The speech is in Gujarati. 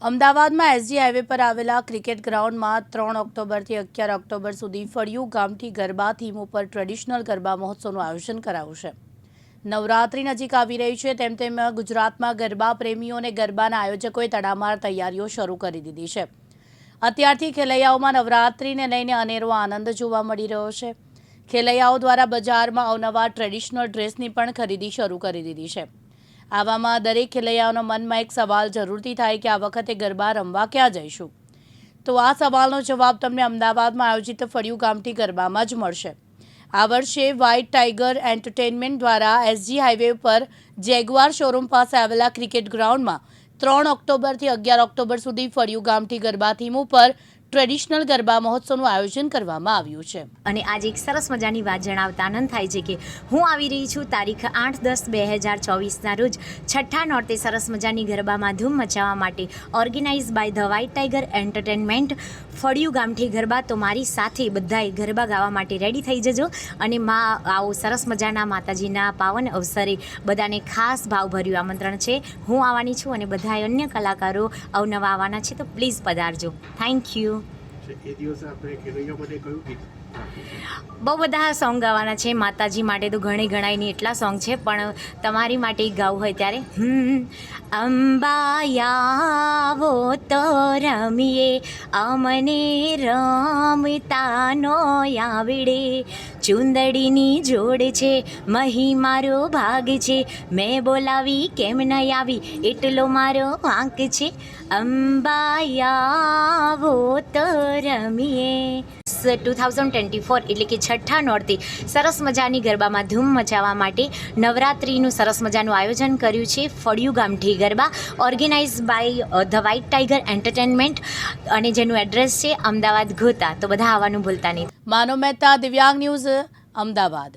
અમદાવાદમાં એસજી હાઈવે પર આવેલા ક્રિકેટ ગ્રાઉન્ડમાં 3 ઓક્ટોબરથી 11 ઓક્ટોબર સુધી ફળિયું ગામઠી ગરબા થીમ ઉપર ટ્રેડિશનલ ગરબા મહોત્સવનું આયોજન કરાયું છે। નવરાત્રી નજીક આવી રહી છે, તેમ ગુજરાતમાં ગરબા પ્રેમીઓ અને ગરબાના આયોજકોએ તડામાર તૈયારીઓ શરૂ કરી દીધી છે। અત્યારથી ખેલૈયાઓમાં નવરાત્રીને લઈને અનેરો આનંદ જોવા મળી રહ્યો છે। ખેલૈયાઓ દ્વારા બજારમાં અવનવા ટ્રેડિશનલ ડ્રેસની પણ ખરીદી શરૂ કરી દીધી છે। આવામાં દરેક ખેલૈયાઓના મનમાં એક સવાલ જરૂરથી થાય કે આ વખતે ગરબા રમવા ક્યાં જઈશું? તો આ સવાલનો જવાબ તમને અમદાવાદમાં આયોજિત ફળિયું ગામઠી ગરબામાં જ મળશે। આ વર્ષે વ્હાઇટ ટાઈગર એન્ટરટેનમેન્ટ દ્વારા એસજી હાઈવે પર જેગવાર શોરૂમ પાસે આવેલા ક્રિકેટ ગ્રાઉન્ડમાં 3 ઓક્ટોબરથી 11 ઓક્ટોબર સુધી ફળિયું ગામઠી ગરબા થીમ ઉપર ટ્રેડિશનલ ગરબા મહોત્સવનું આયોજન કરવામાં આવ્યું છે। અને આજે એક સરસ મજાની વાત જણાવતા આનંદ થાય છે કે હું આવી રહી છું તારીખ 8-10-2024ના રોજ છઠ્ઠા નોરતે સરસ મજાની ગરબામાં ધૂમ મચાવવા માટે organize by the white tiger entertainment ફળિયું ગામઠી ગરબા। તો મારી સાથે બધાએ ગરબા ગાવા માટે રેડી થઈ જજો અને આવો સરસ મજાના માતાજીના પાવન અવસરે બધાને ખાસ ભાવભર્યું આમંત્રણ છે। હું આવવાની છું અને બધા અન્ય કલાકારો અવનવા આવવાના છે, તો પ્લીઝ પધારજો। Thank you. એ દિવસે આપણે ખેલૈયા માટે કયું ગીત? બહુ બધા સોંગ ગાવાના છે। માતાજી માટે તો ઘણી ગણાયની એટલા સોંગ છે, પણ તમારી માટે ગાવું હોય ત્યારે અંબાયાવો તો રમીએ અમને રમતાનો આવડે, ચુંદડીની જોડ છે મહી મારો ભાગ છે, મેં બોલાવી કેમ ન આવી એટલો મારો વાંક છે, અંબાયાવો તો રમીએ। 2024 એટલે કે છઠ્ઠા નોરતે સરસ મજાની ગરબામાં ધૂમ મચાવવા માટે નવરાત્રિનું સરસ મજાનું આયોજન કર્યું છે ફળિયું ગામઠી ગરબા, organise by the white tiger Entertainment, અને જેનું એડ્રેસ છે અમદાવાદ ગોતા। તો બધા આવવાનું ભૂલતા નહીં। માનવ મહેતા, દિવ્યાંગ ન્યૂઝ, અમદાવાદ।